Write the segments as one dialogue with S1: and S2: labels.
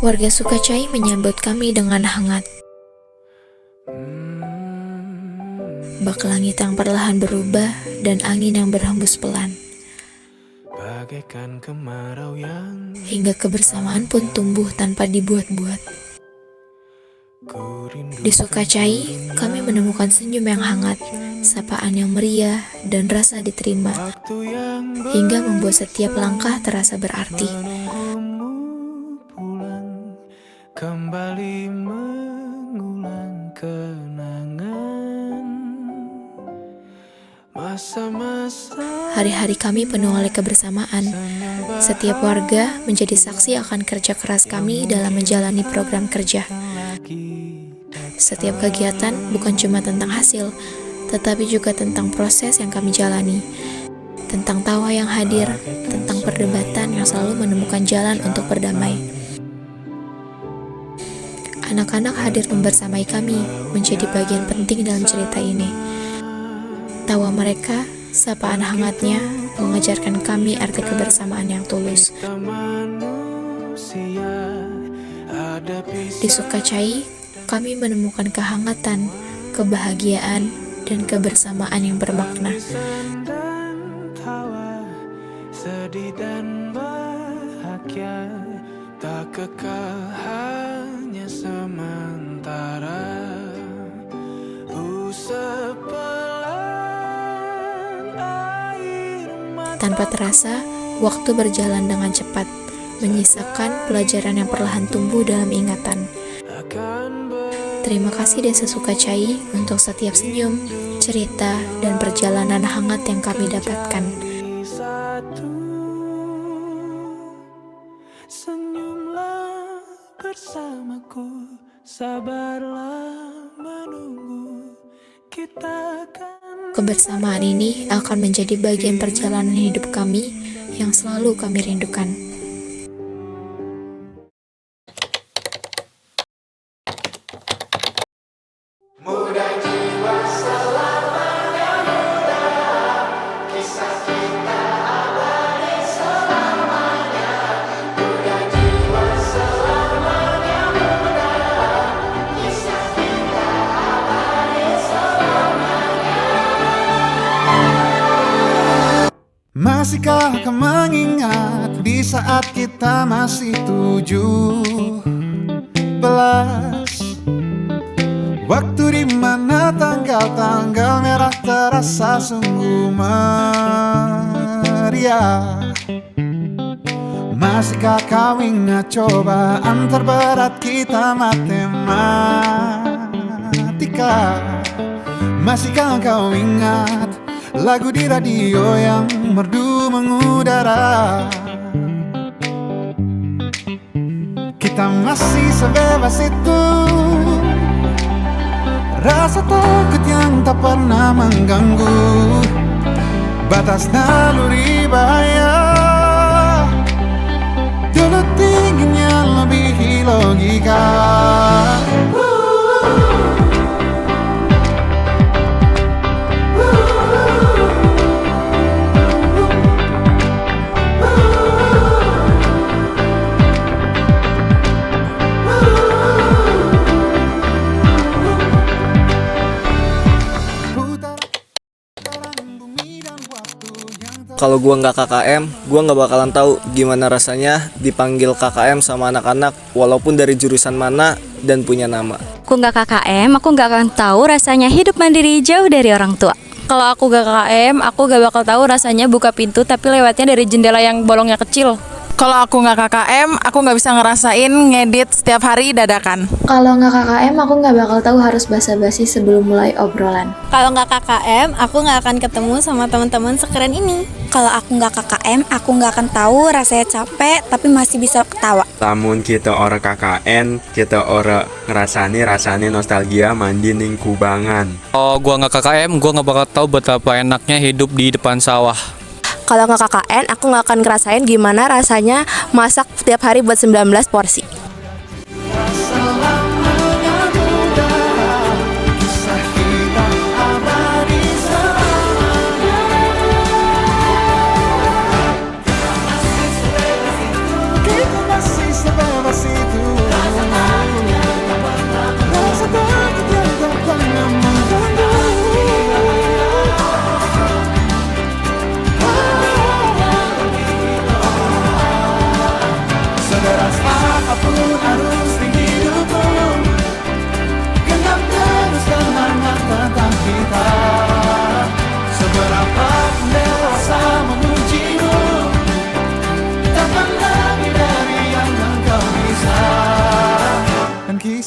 S1: Warga Sukacai menyambut kami dengan hangat. Bak langit yang perlahan berubah dan angin yang berhembus pelan. Hingga kebersamaan pun tumbuh tanpa dibuat-buat. Di Sukacai, kami menemukan senyum yang hangat, sapaan yang meriah, dan rasa diterima, hingga membuat setiap langkah terasa berarti.
S2: Kembali mengulang kenangan masa-masa.
S1: Hari-hari kami penuh oleh kebersamaan. Setiap warga menjadi saksi akan kerja keras kami dalam menjalani program kerja. Setiap kegiatan bukan cuma tentang hasil, tetapi juga tentang proses yang kami jalani, tentang tawa yang hadir, tentang perdebatan yang selalu menemukan jalan untuk berdamai. Anak-anak hadir membersamai kami, menjadi bagian penting dalam cerita ini. Tawa mereka, sapaan hangatnya, mengajarkan kami arti kebersamaan yang tulus. Di Sukacai, kami menemukan kehangatan, kebahagiaan, dan kebersamaan yang bermakna.
S2: Sedih dan bahagia tak kekal, hanya sementara. Usap pelan air mata.
S1: Tanpa terasa, waktu berjalan dengan cepat, menyisakan pelajaran yang perlahan tumbuh dalam ingatan. Terima kasih Desa Sukacai untuk setiap senyum, cerita, dan perjalanan hangat yang kami dapatkan.
S2: Senyumlah bersamaku, sabarlah menunggu, kita akan.
S1: Kebersamaan ini akan menjadi bagian perjalanan hidup kami yang selalu kami rindukan.
S3: Masihkah kau mengingat di saat kita masih 17? Waktu di mana tanggal-tanggal merah terasa sungguh meriah. Masihkah kau ingat cobaan terberat kita matematika? Masihkah kau ingat lagu di radio yang merdu mengudara? Kita masih sebebas itu, rasa takut yang tak pernah mengganggu batas naluri bahaya. Dulu tingginya lebih logika.
S4: Kalau gua nggak KKM, gua nggak bakalan tahu gimana rasanya dipanggil KKM sama anak-anak walaupun dari jurusan mana dan punya nama.
S5: Aku nggak KKM, aku nggak akan tahu rasanya hidup mandiri jauh dari orang tua.
S6: Kalau aku gak KKM, aku gak bakal tahu rasanya buka pintu tapi lewatnya dari jendela yang bolongnya kecil.
S7: Kalau aku nggak KKM, aku nggak bisa ngerasain ngedit setiap hari dadakan.
S1: Kalau nggak KKM, aku nggak bakal tahu harus basa-basi sebelum mulai obrolan.
S8: Kalau nggak KKM, aku nggak akan ketemu sama teman-teman sekeren ini.
S9: Kalau aku nggak KKM, aku nggak akan tahu rasanya capek tapi masih bisa ketawa.
S10: Lamun kita orang KKN, kita orang rasani nostalgia mandi ning kubangan.
S11: Oh, gua nggak KKM, gua nggak bakal tahu betapa enaknya hidup di depan sawah.
S12: Kalau nggak KKN, aku nggak akan ngerasain gimana rasanya masak setiap hari buat 19 porsi.
S3: Kita masih sebebas itu.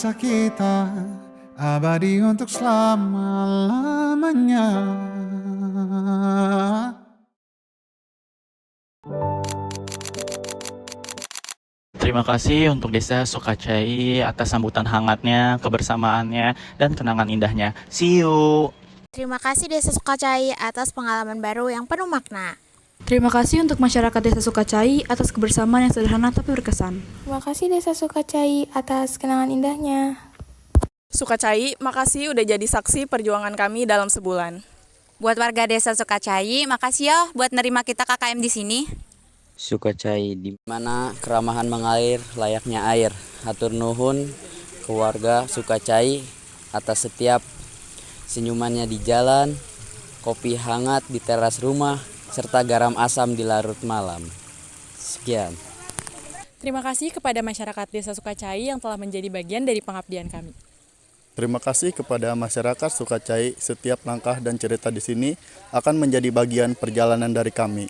S3: kisah kita abadi untuk selama-lamanya.
S13: Terima kasih untuk Desa Sukacai atas sambutan hangatnya, kebersamaannya, dan kenangan indahnya. See you!
S14: Terima kasih Desa Sukacai atas pengalaman baru yang penuh makna.
S15: Terima kasih untuk masyarakat Desa Sukacai atas kebersamaan yang sederhana tapi berkesan.
S16: Terima kasih Desa Sukacai atas kenangan indahnya.
S7: Sukacai, makasih udah jadi saksi perjuangan kami dalam sebulan.
S5: Buat warga Desa Sukacai, makasih ya buat nerima kita KKM di sini.
S17: Sukacai, di mana keramahan mengalir layaknya air. Hatur nuhun ke warga Sukacai atas setiap senyumannya di jalan, kopi hangat di teras rumah, serta garam asam di larut malam. Sekian.
S6: Terima kasih kepada masyarakat Desa Sukacai yang telah menjadi bagian dari pengabdian kami.
S18: Terima kasih kepada masyarakat Sukacai, setiap langkah dan cerita di sini akan menjadi bagian perjalanan dari kami.